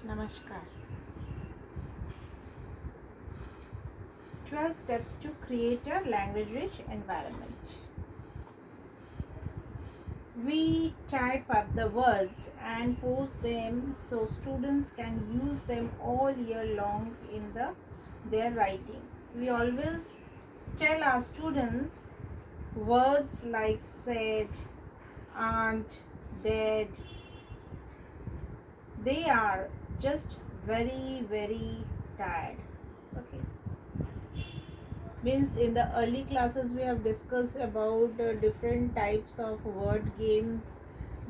Namaskar. 12 steps to create a language rich environment. We type up the words and post them so students can use them all year long in their writing. We always tell our students words like said, aunt, dead. They are just very tired. Okay. Means in the early classes we have discussed about different types of word games,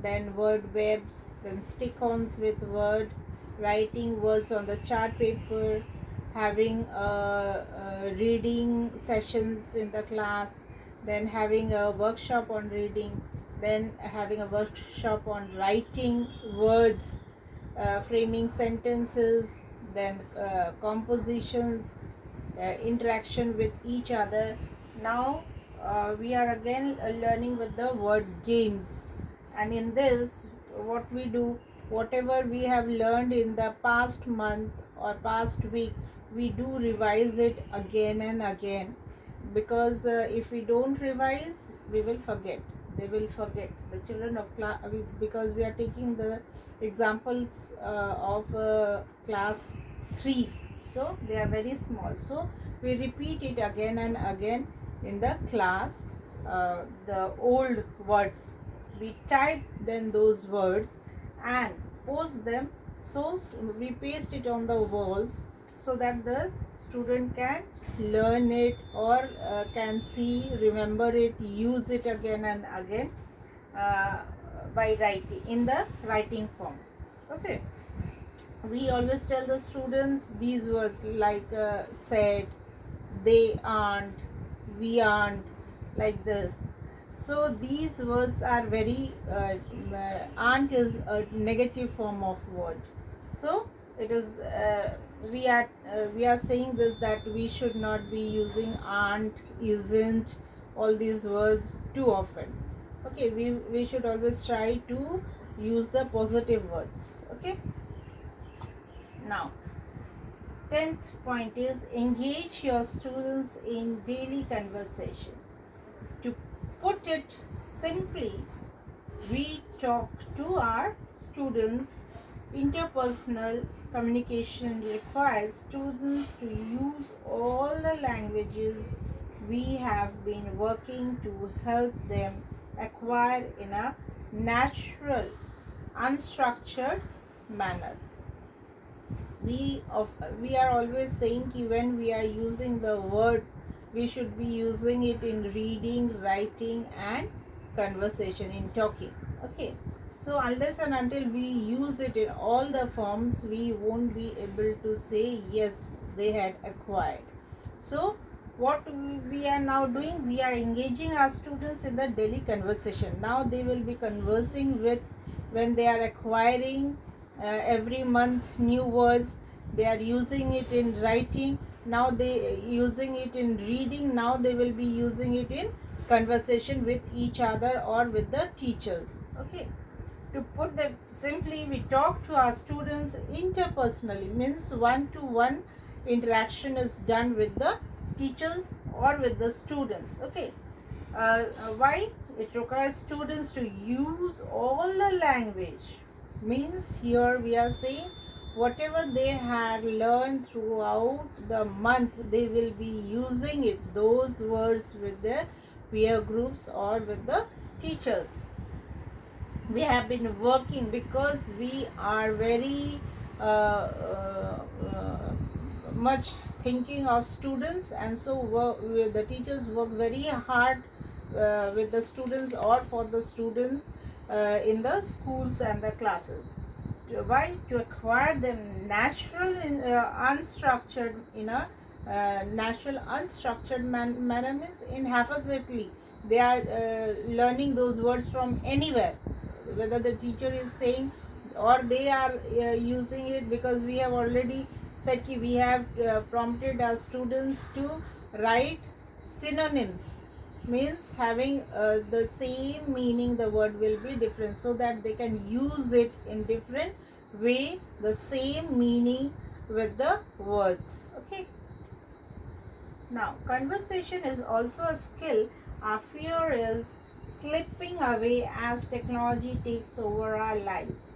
then word webs, then stick-ons with word, writing words on the chart paper, having reading sessions in the class, then having a workshop on reading, then having a workshop on writing words, framing sentences, then compositions, interaction with each other. Now we are again learning with the word games, and in this what we do, whatever we have learned in the past month or past week, we do revise it again and again, because if we don't revise, we will forget. They will forget, the children of class, because we are taking the examples of class 3, so they are very small, so we repeat it again and again in the class. The old words, we type then those words and post them, so we paste it on the walls so that the student can learn it, or can see, remember it, use it again and again uh, by writing in the writing form. Okay. We always tell the students these words like said, they aren't, we aren't, like this. So these words are very aren't is a negative form of word, so it is we are saying this, that we should not be using aren't, isn't, all these words too often. Okay, we should always try to use the positive words. Okay. Now 10th point is engage your students in daily conversation. To put it simply, we talk to our students. Interpersonal communication requires students to use all the languages we have been working to help them acquire in a natural, unstructured manner. We are always saying कि when we are using the word, we should be using it in reading, writing and conversation, in talking. Okay, so unless and until we use it in all the forms, we won't be able to say yes, they had acquired. So what we are now doing, we are engaging our students in the daily conversation. Now they will be conversing with, when they are acquiring every month new words, they are using it in writing, now they using it in reading, now they will be using it in conversation with each other or with the teachers. Okay, to put that simply, we talk to our students interpersonally, means one to one interaction is done with the teachers or with the students. Okay. Why it requires students to use all the language, means here we are saying whatever they had learned throughout the month, they will be using it, those words, with their peer groups or with the teachers. We have been working because we are very much thinking of students, and so the teachers work very hard with the students or for the students in the schools and the classes. Why? To acquire them natural, unstructured, in a natural unstructured manner, means in haphazardly they are learning those words from anywhere, whether the teacher is saying or they are using it, because we have already said ki we have prompted our students to write synonyms, means having the same meaning, the word will be different, so that they can use it in different way the same meaning with the words. Okay. Now, conversation is also a skill. Our fear is slipping away as technology takes over our lives.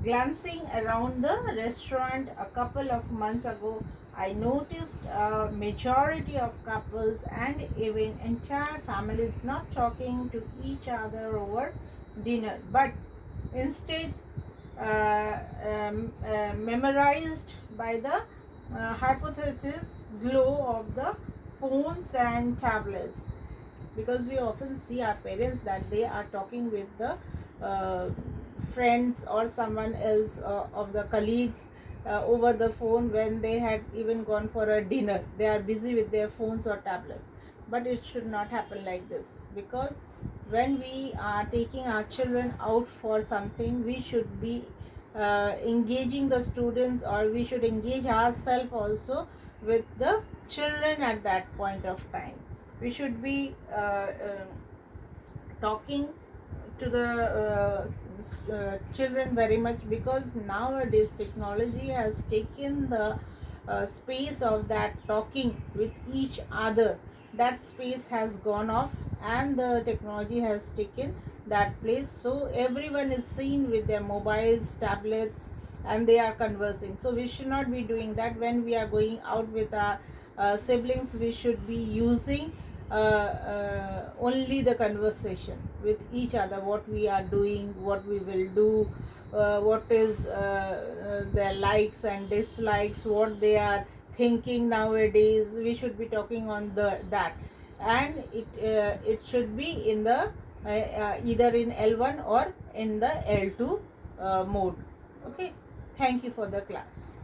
Glancing around the restaurant a couple of months ago, I noticed a majority of couples and even entire families not talking to each other over dinner, but instead memorized by the hypothesis glow of the phones and tablets. Because we often see our parents that they are talking with the friends or someone else of the colleagues over the phone when they had even gone for a dinner. They are busy with their phones or tablets, but it should not happen like this, because when we are taking our children out for something, we should be engaging the students, or we should engage ourselves also with the children at that point of time. We should be talking to the children very much, because nowadays technology has taken the space of that talking with each other. That space has gone off and the technology has taken that place. So everyone is seen with their mobiles, tablets, and they are conversing. So we should not be doing that. When we are going out with our siblings, we should be using only the conversation with each other, what we are doing, what we will do, what is their likes and dislikes, what they are thinking nowadays. We should be talking on that, and it should be in the either in L1 or in the L2 mode. Okay, thank you for the class.